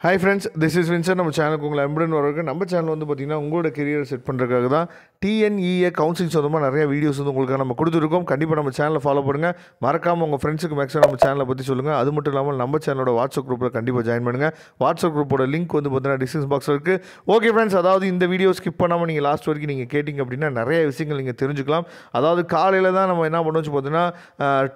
Hi friends, this is Vincent. நம்ம சேனலுக்கு உங்களை அன்புடன் வரவேற்க. நம்ம சேனல் வந்து பார்த்தீங்கன்னா உங்களோட கெரியரை செட் பண்ணுறதுக்காக தான் டிஎன்இஏ கவுன்சிலிங் சொந்தமாக நிறைய வீடியோஸ் வந்து உங்களுக்கு நம்ம கொடுத்துருக்கோம். கண்டிப்பாக நம்ம சேனலை ஃபாலோ பண்ணுங்கள். மறக்காமல் உங்கள் ஃப்ரெண்ட்ஸுக்கு மேக்ஸிமம் நம்ம சேனலை பற்றி சொல்லுங்கள். அது மட்டும் இல்லாமல் நம்ம சேனலோட வாட்ஸ்அப் குரூப்பில் கண்டிப்பாக ஜாயின் பண்ணுங்கள். வாட்ஸ்அப் குரூப்போட லிங்க் வந்து பார்த்தீங்கன்னா டிஸ்கிரிப்ஷன் பாக்ஸில் இருக்குது. ஓகே ஃப்ரெண்ட்ஸ், அதாவது இந்த வீடியோ ஸ்கிப் பண்ணாமல் நீங்கள் லாஸ்ட் வரைக்கும் நீங்கள் கேட்டிங்க அப்படின்னா நிறைய விஷயங்கள் நீங்கள் தெரிஞ்சுக்கலாம். அதாவது காலையில் தான் நம்ம என்ன பண்ணோம்னு பார்த்தீங்கன்னா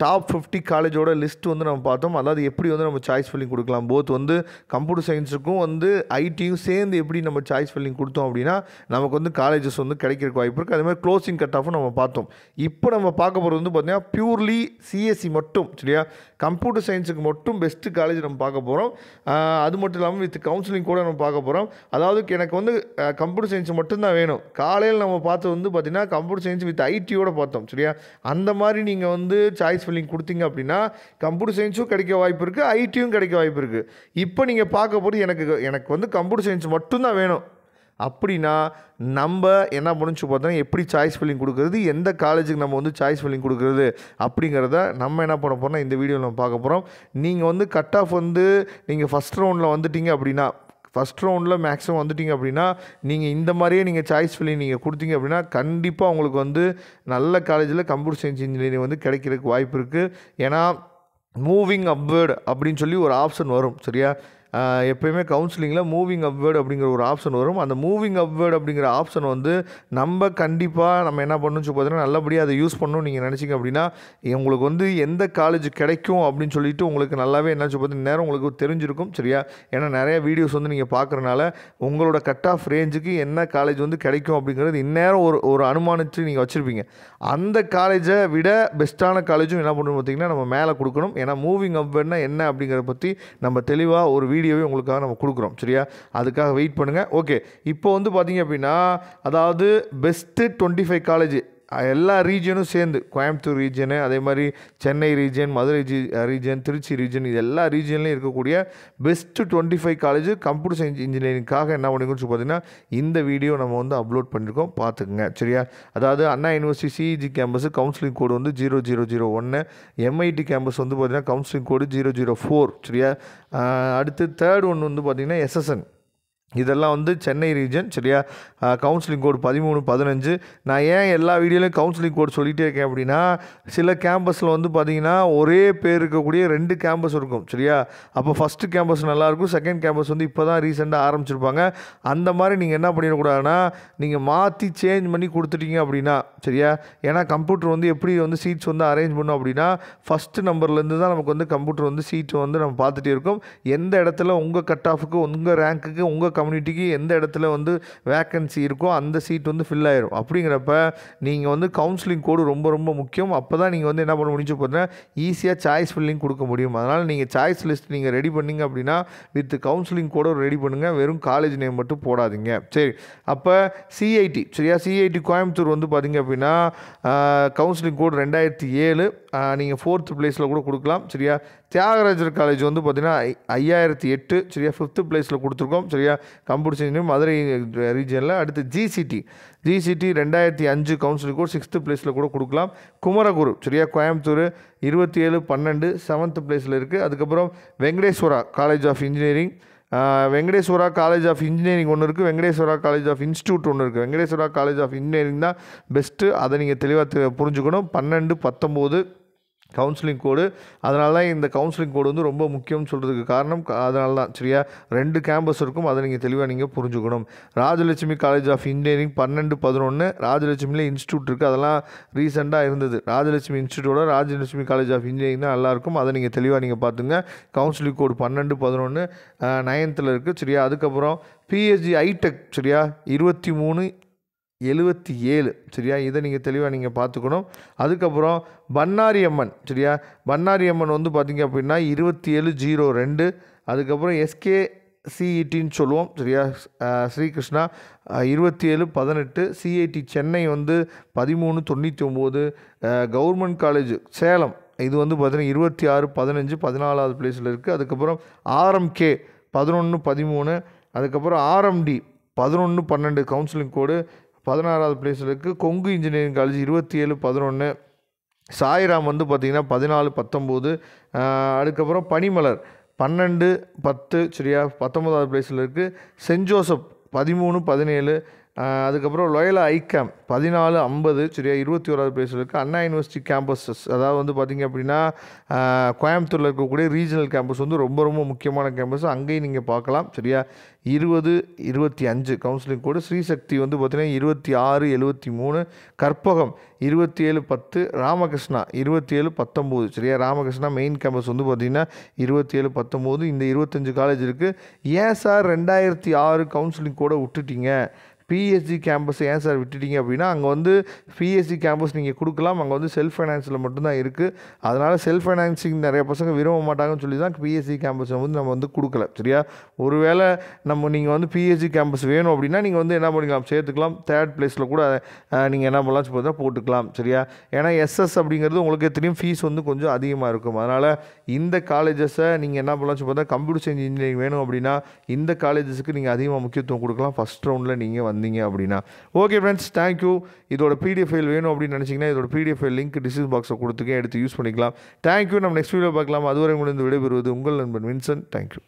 டாப் 50 காலேஜோட லிஸ்ட் வந்து நம்ம பார்த்தோம். அதாவது எப்படி வந்து நம்ம சாய்ஸ் ஃபில்லிங் கொடுக்கலாம், போத் வந்து கம்ப்யூட்டர் சயின்ஸுக்கும் வந்து ஐடியும் சேர்ந்து எப்படி நம்ம சாய்ஸ் ஃபில்லிங் கொடுத்தோம் அப்படின்னா நமக்கு வந்து காலேஜஸ் வந்து கிடைக்கிறதுக்கு வாய்ப்பு இருக்குது. அதே மாதிரி க்ளோசிங் கட் ஆஃபும் நம்ம பார்த்தோம். இப்போ நம்ம பார்க்க போகிறது வந்து பார்த்தீங்கன்னா பியூர்லி சிஎஸ்சி மட்டும், சரியா, கம்ப்யூட்டர் சயின்ஸுக்கு மட்டும் பெஸ்ட்டு காலேஜ் நம்ம பார்க்க போகிறோம். அது மட்டும் இல்லாமல் வித் கவுன்சிலிங் கூட நம்ம பார்க்க போகிறோம். அதாவது எனக்கு வந்து கம்ப்யூட்டர் சயின்ஸ் மட்டும்தான் வேணும். காலையில் நம்ம பார்த்து வந்து பார்த்திங்கன்னா கம்ப்யூட்டர் சயின்ஸ் வித் ஐடியோடு பார்த்தோம், சரியா. அந்த மாதிரி நீங்கள் வந்து சாய்ஸ் ஃபில்லிங் கொடுத்தீங்க அப்படின்னா கம்ப்யூட்டர் சயின்ஸும் கிடைக்க வாய்ப்பு இருக்குது, ஐடியும் கிடைக்க வாய்ப்பு இருக்குது. இப்போ நீங்கள் பார்க்க போகிறது எனக்கு வந்து கம்ப்யூட்டர் சயின்ஸ் மட்டும்தான் வேணும் அப்படின்னா நம்ம என்ன பண்ணுச்சு பார்த்தோன்னா எப்படி சாய்ஸ் ஃபில்லிங் கொடுக்குறது, எந்த காலேஜுக்கு நம்ம வந்து சாய்ஸ் ஃபில்லிங் கொடுக்குறது அப்படிங்கிறத நம்ம என்ன பண்ண போகிறோம்னா இந்த வீடியோவில் நம்ம பார்க்க போகிறோம். நீங்கள் வந்து கட் ஆஃப் வந்து நீங்கள் ஃபஸ்ட் ரவுண்டில் வந்துட்டீங்க அப்படின்னா, ஃபஸ்ட் ரவுண்டில் மேக்ஸிமம் வந்துட்டிங்க அப்படின்னா நீங்கள் இந்த மாதிரியே நீங்கள் சாய்ஸ் ஃபில்லிங் நீங்கள் கொடுத்தீங்க அப்படின்னா கண்டிப்பாக உங்களுக்கு வந்து நல்ல காலேஜில் கம்ப்யூட்டர் சயின்ஸ் இன்ஜினியரிங் வந்து கிடைக்கிறதுக்கு வாய்ப்பு இருக்குது. ஏன்னா மூவிங் அப்வேர்டு அப்படின்னு சொல்லி ஒரு ஆப்ஷன் வரும், சரியா. எப்போயுமே கவுன்சிலிங்கில் மூவிங் அப்வேர்டு அப்படிங்கிற ஒரு ஆப்ஷன் வரும். அந்த மூவிங் அப்வேர்டு அப்படிங்கிற ஆப்ஷன் வந்து நம்ம கண்டிப்பாக நம்ம என்ன பண்ணணும்னு சொல்லி பார்த்தீங்கன்னா நல்லபடியாக அதை யூஸ் பண்ணணும்னு நீங்கள் நினச்சிங்க அப்படின்னா உங்களுக்கு வந்து எந்த காலேஜ் கிடைக்கும் அப்படின்னு சொல்லிட்டு உங்களுக்கு நல்லாவே என்ன சொல்லி பார்த்தீங்கன்னா நேரம் உங்களுக்கு தெரிஞ்சிருக்கும், சரியா. ஏன்னா நிறைய வீடியோஸ் வந்து நீங்கள் பார்க்குறனால உங்களோட கட் ஆஃப் ரேஞ்சுக்கு என்ன காலேஜ் வந்து கிடைக்கும் அப்படிங்கிறது இந்நேரம் ஒரு அனுமானித்து நீங்கள் வச்சுருப்பீங்க. அந்த காலேஜை விட பெஸ்ட்டான காலேஜும் என்ன பண்ணணும் பார்த்தீங்கன்னா நம்ம மேலே கொடுக்கணும். ஏன்னா மூவிங் அப்வேர்ட்னா என்ன அப்படிங்கிறத பற்றி நம்ம தெளிவாக ஒரு வீடியோவே உங்களுக்காக நம்ம கொடுக்குறோம், சரியா. அதுக்காக வெயிட் பண்ணுங்கள். ஓகே, இப்போ வந்து பார்த்தீங்க அப்படின்னா அதாவது பெஸ்ட்டு 25 காலேஜ் எல்லா ரீஜனும் சேர்ந்து, கோயம்புத்தூர் ரீஜனு, அதே மாதிரி Chennai region, Madurai region, Trichy region, இது எல்லா ரீஜன்லையும் இருக்கக்கூடிய பெஸ்ட்டு 25 காலேஜ் கம்ப்யூட்டர் சயின்ஸ் இன்ஜினியரிங்காக என்ன பண்ணிக்கணும்னு பார்த்தீங்கன்னா இந்த வீடியோ நம்ம வந்து அப்லோட் பண்ணியிருக்கோம், பார்த்துக்குங்க, சரியா. அதாவது Anna university CEG campus counselling code வந்து 0001, எம்ஐடி கேம்பஸ் வந்து பார்த்தீங்கன்னா கவுன்சிலிங் கோடு 004, சரியா. அடுத்து தேர்ட் ஒன்று வந்து பார்த்திங்கன்னா எஸ்எஸ்என், இதெல்லாம் வந்து சென்னை ரீஜன், சரியா. கவுன்சிலிங் கோடு 1315. நான் ஏன் எல்லா வீடியோலையும் கவுன்சிலிங் கோடு சொல்லிகிட்டே இருக்கேன் அப்படின்னா சில கேம்பஸில் வந்து பார்த்திங்கன்னா ஒரே பேர் இருக்கக்கூடிய 2 கேம்பஸ் இருக்கும், சரியா. அப்போ ஃபஸ்ட்டு கேம்பஸ் நல்லாயிருக்கும், செகண்ட் கேம்பஸ் வந்து இப்போ தான் ரீசெண்டாக ஆரம்பிச்சிருப்பாங்க. அந்த மாதிரி நீங்கள் என்ன பண்ணிடக்கூடாதுன்னா நீங்கள் மாற்றி சேஞ்ச் பண்ணி கொடுத்துட்டீங்க அப்படின்னா, சரியா. ஏன்னா கம்ப்யூட்டர் வந்து எப்படி வந்து சீட்ஸ் வந்து அரேஞ்ச் பண்ணோம் அப்படின்னா ஃபஸ்ட்டு நம்பர்லேருந்து தான் நமக்கு வந்து கம்ப்யூட்டர் வந்து சீட்டு வந்து நம்ம பார்த்துட்டே இருக்கோம். எந்த இடத்துல உங்கள் கட் ஆஃபுக்கு, உங்கள் ரேங்க்குக்கு, உங்கள் கம்யூனிட்டிக்கு எந்த இடத்துல வந்து வேக்கன்சி இருக்கோ அந்த சீட் வந்து ஃபில் ஆயிரும். அப்படிங்கிறப்ப நீங்கள் வந்து கவுன்சிலிங் கோடு ரொம்ப ரொம்ப முக்கியம். அப்போ தான் நீங்கள் வந்து என்ன பண்ண முடிஞ்சு பார்த்தீங்கன்னா ஈஸியாக சாய்ஸ் ஃபில்லிங் கொடுக்க முடியும். அதனால் நீங்கள் சாய்ஸ் லிஸ்ட் நீங்கள் ரெடி பண்ணிங்க அப்படின்னா வித் கவுன்சிலிங் கோடு ரெடி பண்ணுங்கள், வெறும் காலேஜ் நேம் மட்டும் போடாதீங்க, சரி. அப்போ சிஐடி, சரியா, சிஐடி கோயம்புத்தூர் வந்து பார்த்தீங்க அப்படின்னா கவுன்சிலிங் கோடு 2007, நீங்கள் 4th பிளேஸில் கூட கொடுக்கலாம், சரியா. தியாகராஜர் காலேஜ் வந்து பார்த்திங்கன்னா 5008, சரியா, 5th பிளேஸில் கொடுத்துருக்கோம், சரியா, கம்ப்யூட்டர் சயின்ஸ் மதுரை ரீஜனில். அடுத்து ஜிசிடி 2005 கவுன்சிலிங் கோட் 6th பிளேஸில் கூட கொடுக்கலாம். குமரகுரு, சரியா, கோயம்புத்தூர் 2712 7th பிளேஸில் இருக்குது. அதுக்கப்புறம் Venkateswara college of engineering, Venkateswara college of engineering ஒன்று இருக்குது, வெங்கடேஸ்வரா காலேஜ் ஆஃப் இன்ஸ்டியூட் ஒன்று இருக்குது. வெங்கடேஸ்வரா காலேஜ் ஆஃப் இன்ஜினியரிங் தான் பெஸ்ட்டு, அதை நீங்கள் தெளிவாக புரிஞ்சுக்கணும். 1219 கவுன்சிலிங் கோடு. அதனால தான் இந்த கவுன்சிலிங் கோடு வந்து ரொம்ப முக்கியம்னு சொல்கிறதுக்கு காரணம் அதனால தான், சரியா. 2 கேம்பஸ் இருக்கும், அதை நீங்கள் தெளிவாக நீங்கள் புரிஞ்சுக்கணும். ராஜலட்சுமி காலேஜ் ஆஃப் இன்ஜினியரிங் 1211, ராஜலட்சுமியில் இன்ஸ்டியூட் இருக்குது, அதெல்லாம் ரீசெண்டாக இருந்தது. ராஜலட்சுமி இன்ஸ்டியூட்டோட ராஜலட்சுமி காலேஜ் ஆஃப் இன்ஜினியரிங் தான் நல்லாயிருக்கும், அதை நீங்கள் தெளிவாக நீங்கள் பார்த்துங்க. கவுன்சிலிங் கோடு 1211 9th இருக்குது, சரியா. அதுக்கப்புறம் பிஎஸ்ஜி ஐடெக், சரியா, 2377, சரியா, இதை நீங்கள் தெளிவாக நீங்கள் பார்த்துக்கணும். அதுக்கப்புறம் பன்னாரி அம்மன், சரியா, பன்னாரி அம்மன் வந்து பார்த்திங்க அப்படின்னா 2702. அதுக்கப்புறம் எஸ்கேசிஇடின்னு சொல்லுவோம், சரியா, ஸ்ரீகிருஷ்ணா 2718. சிஐடி சென்னை வந்து 1399. கவர்மெண்ட் காலேஜ் சேலம் இது வந்து பார்த்திங்கன்னா 2615 14வது பிளேஸில் இருக்குது. அதுக்கப்புறம் ஆர்எம்கே 1113. அதுக்கப்புறம் ஆர்எம்டி 1112 கவுன்சிலிங் கோடு 16வது பிளேஸில் இருக்குது. Kongu engineering college 2711. சாய்ராம் வந்து பார்த்திங்கன்னா 1419. அதுக்கப்புறம் பனிமலர் 12-10 சரியா 19வது பிளேஸில் இருக்குது. Saint Joseph 13-17. அதுக்கப்புறம் லொயலா ஐகேம் 14-50 சரியா 21வது பிளேஸில் இருக்குது. அண்ணா யூனிவர்சிட்டி கேம்பஸஸ் அதாவது வந்து பார்த்திங்க அப்படின்னா கோயம்புத்தூரில் இருக்கக்கூடிய ரீஜனல் கேம்பஸ் வந்து ரொம்ப ரொம்ப முக்கியமான கேம்பஸ். அங்கேயும் நீங்கள் பார்க்கலாம் சரியா. 20-25 கவுன்சிலிங் கோடு. ஸ்ரீசக்தி வந்து பார்த்திங்கன்னா 26-73. கற்பகம் 27-10. ராமகிருஷ்ணா 27-19 சரியா. ராமகிருஷ்ணா மெயின் கேம்பஸ் வந்து பார்த்திங்கன்னா 27-19. இந்த 25 காலேஜ் இருக்குது. ஏன் சார் 2006 கவுன்சிலிங் கோடை விட்டுட்டீங்க, பிஎஸ்சி கேம்பஸ் ஏன் சார் விட்டுட்டீங்க அப்படின்னா, அங்கே வந்து பிஎஸ்சி கேம்பஸ் நீங்கள் கொடுக்கலாம், அங்கே வந்து செல்ஃப் ஃபைனான்ஸில் மட்டும்தான் இருக்குது. அதனால் செல்ஃப் ஃபைனான்சிங் நிறைய பசங்க விரும்ப மாட்டாங்கன்னு சொல்லி தான் பிஎஸ்சி கேம்பஸை வந்து நம்ம வந்து கொடுக்கல சரியா. ஒருவேளை நீங்கள் வந்து பிஎஸ்சி கேம்பஸ் வேணும் அப்படின்னா நீங்கள் வந்து என்ன பண்ணிக்கலாம், சேர்த்துக்கலாம். 3rd பிளேஸில் கூட நீங்கள் என்ன பண்ணலாம் பார்த்தா போட்டுக்கலாம் சரியா. ஏன்னா எஸ்எஸ் அப்படிங்கிறது உங்களுக்கு தெரியும் ஃபீஸ் வந்து கொஞ்சம் அதிகமாக இருக்கும். அதனால் இந்த காலேஜஸை நீங்கள் என்ன பண்ணலாம் பார்த்தா கம்ப்யூட்டர் சயின்ஸ் இன்ஜினியரிங் வேணும் அப்படின்னா இந்த காலேஜஸுக்கு நீங்கள் அதிகமாக முக்கியத்துவம் கொடுக்கலாம் ஃபஸ்ட் ரவுண்டில் நீங்கள் வந்தீங்க அப்படின்னா. Okay friends, thank you. இதோட பிடிஎஃப் ஃபைல் வேணும் அப்படின்னு நினச்சிங்கன்னா இதோட பிடிஎஃப் ஃபைல் லிங்க் டிஸ்கிரிப்ஷன் பாக்ஸை கொடுத்துக்கேன், எடுத்து யூஸ் பண்ணிக்கலாம். தேங்க்யூ. நம்ம நெக்ஸ்ட் வீடியோ பார்க்கலாம். அதுவரை உங்களுக்கு விடைபெறுவது உங்கள் நண்பன் வின்சென்ட். தேங்க்யூ.